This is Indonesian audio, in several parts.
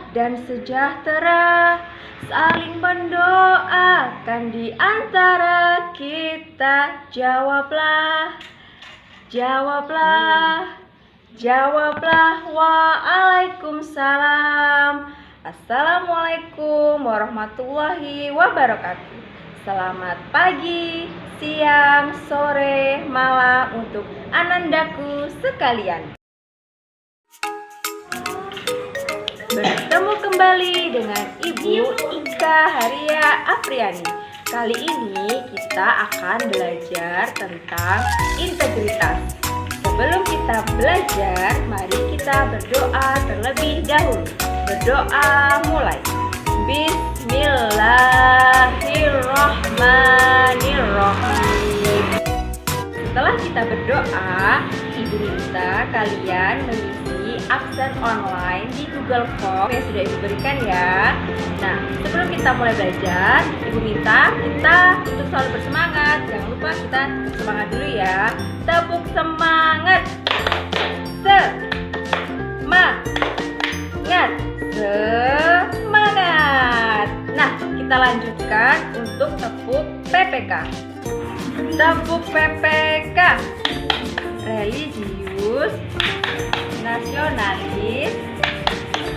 dan sejahtera, saling mendoakan di antara kita. Jawablah, jawablah, jawablah. Waalaikumsalam. Assalamualaikum warahmatullahi wabarakatuh. Selamat pagi, siang, sore, malam untuk anandaku sekalian. Bertemu kembali dengan Ibu Ika Haria Apriani. Kali ini kita akan belajar tentang integritas. Sebelum kita belajar, mari kita berdoa terlebih dahulu. Berdoa mulai. Bismillahirrahmanirrahim. Setelah kita berdoa, Ibu minta kalian mengisi absen online di Google Form yang sudah Ibu berikan ya. Nah, sebelum kita mulai belajar, Ibu minta kita untuk selalu bersemangat. Jangan lupa kita semangat dulu ya. Tepuk semangat. Semangat. Nah, kita lanjutkan untuk tepuk PPK. Tepuk PPK. Religius, nasionalis,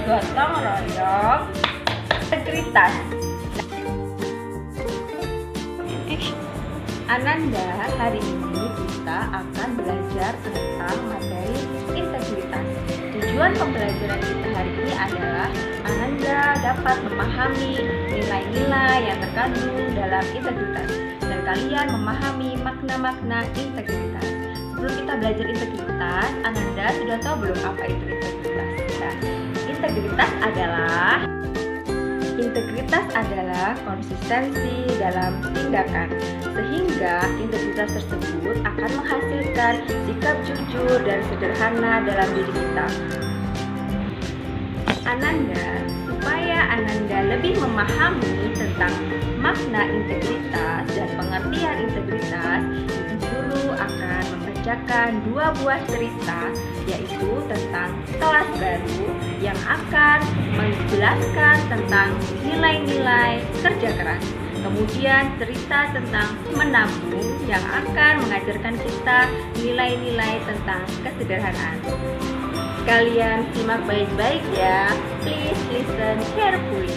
gotong royong, integritas. Ananda, hari ini kita akan belajar tentang materi integritas. Tujuan pembelajaran kita hari ini adalah Ananda dapat memahami nilai-nilai yang terkandung dalam integritas dan kalian memahami makna-makna integritas. Sebelum kita belajar integritas, Ananda sudah tahu belum apa itu integritas? Nah, integritas adalah konsistensi dalam tindakan, sehingga integritas tersebut akan menghasilkan sikap jujur dan sederhana dalam diri kita. Supaya Ananda lebih memahami tentang makna integritas dan pengertian integritas, Ibu Guru akan membacakan 2 buah cerita, yaitu tentang kelas baru yang akan menjelaskan tentang nilai-nilai kerja keras. Kemudian cerita tentang menabung yang akan mengajarkan kita nilai-nilai tentang kesederhanaan. Kalian simak baik-baik ya. Please listen carefully.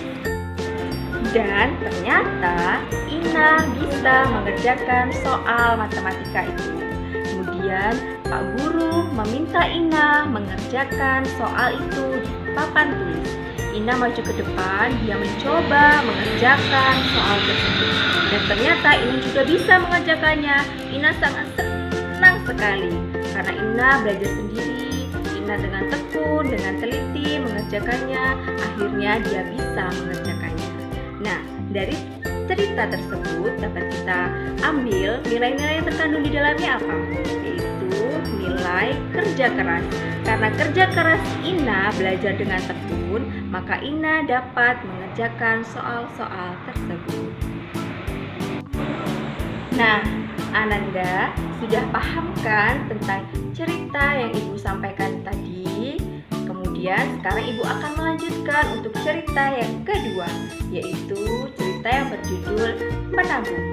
Dan ternyata Ina bisa mengerjakan soal matematika itu. Kemudian Pak Guru meminta Ina mengerjakan soal itu di papan tulis. Ina maju ke depan, dia mencoba mengerjakan soal tersebut. Dan ternyata Ina juga bisa mengerjakannya. Ina sangat senang sekali karena Ina belajar sendiri. Ina dengan tekun, dengan teliti mengerjakannya. Akhirnya dia bisa mengerjakannya. Nah, dari cerita tersebut dapat kita ambil nilai-nilai yang terkandung di dalamnya apa? Yaitu nilai kerja keras. Karena kerja keras Ina belajar dengan tekun, maka Ina dapat mengerjakan soal-soal tersebut. Nah, Ananda sudah paham kan tentang cerita yang Ibu sampaikan tadi? Kemudian sekarang Ibu akan melanjutkan untuk cerita yang kedua, yaitu cerita yang berjudul Menabung.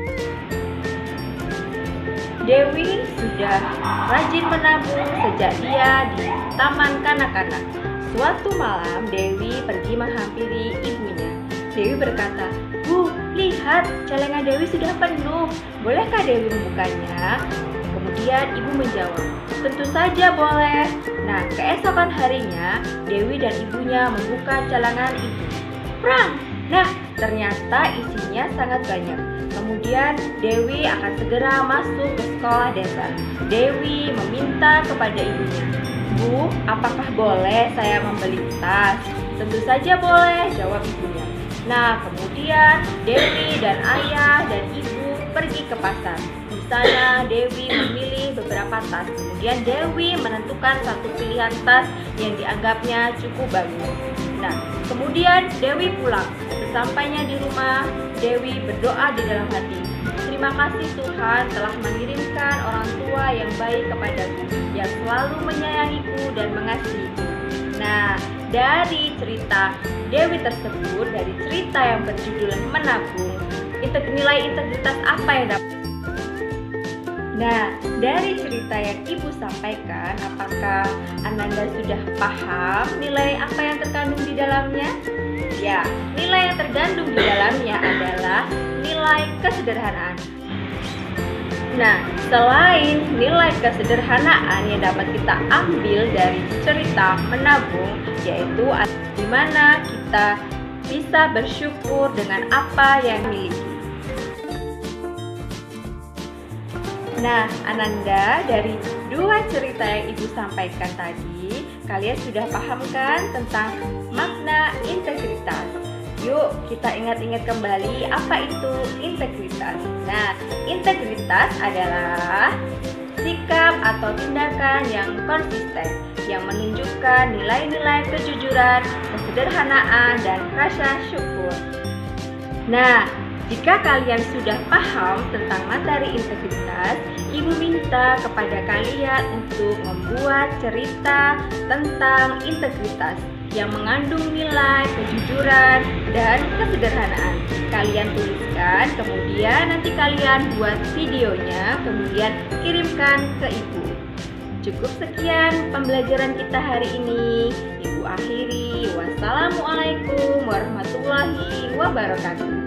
Dewi sudah rajin menabung sejak dia di taman kanak-kanak. Suatu malam Dewi pergi menghampiri ibunya. Dewi berkata, "Bu, lihat, celengan Dewi sudah penuh. Bolehkah Dewi membukanya?" Kemudian ibu menjawab, "Tentu saja boleh." Nah, keesokan harinya Dewi dan ibunya membuka celengan itu. Prang! Nah, ternyata isinya sangat banyak. Kemudian Dewi akan segera masuk ke sekolah desa. Dewi meminta kepada ibunya, "Bu, apakah boleh saya membeli tas?" "Tentu saja boleh," jawab ibunya. Nah, kemudian Dewi dan ayah dan ibu pergi ke pasar. Di sana Dewi memilih beberapa tas. Kemudian Dewi menentukan satu pilihan tas yang dianggapnya cukup bagus. Nah, kemudian Dewi pulang. Sesampainya di rumah, Dewi berdoa di dalam hati, "Terima kasih Tuhan telah mengirimkan orang tua yang baik kepadaku, yang selalu menyayangiku dan mengasihiku." Nah, dari cerita Dewi tersebut dari cerita yang berjudul Menabung, nilai integritas apa yang dapat? Nah, dari cerita yang Ibu sampaikan, apakah Ananda sudah paham nilai apa yang terkandung di dalamnya? Ya, nilai yang terkandung di dalamnya adalah nilai kesederhanaan. Nah, selain nilai kesederhanaan yang dapat kita ambil dari cerita menabung, yaitu di mana kita bisa bersyukur dengan apa yang dimiliki. Nah, Ananda, dari dua cerita yang Ibu sampaikan tadi, kalian sudah paham kan tentang makna integritas? Yuk, kita ingat-ingat kembali apa itu integritas. Nah, integritas adalah sikap atau tindakan yang konsisten, yang menunjukkan nilai-nilai kejujuran, kesederhanaan, dan rasa syukur. Nah, jika kalian sudah paham tentang materi integritas, Ibu minta kepada kalian untuk membuat cerita tentang integritas yang mengandung nilai kejujuran dan kesederhanaan. Kalian tuliskan, kemudian nanti kalian buat videonya, kemudian kirimkan ke Ibu. Cukup sekian pembelajaran kita hari ini. Ibu akhiri. Wassalamualaikum warahmatullahi wabarakatuh.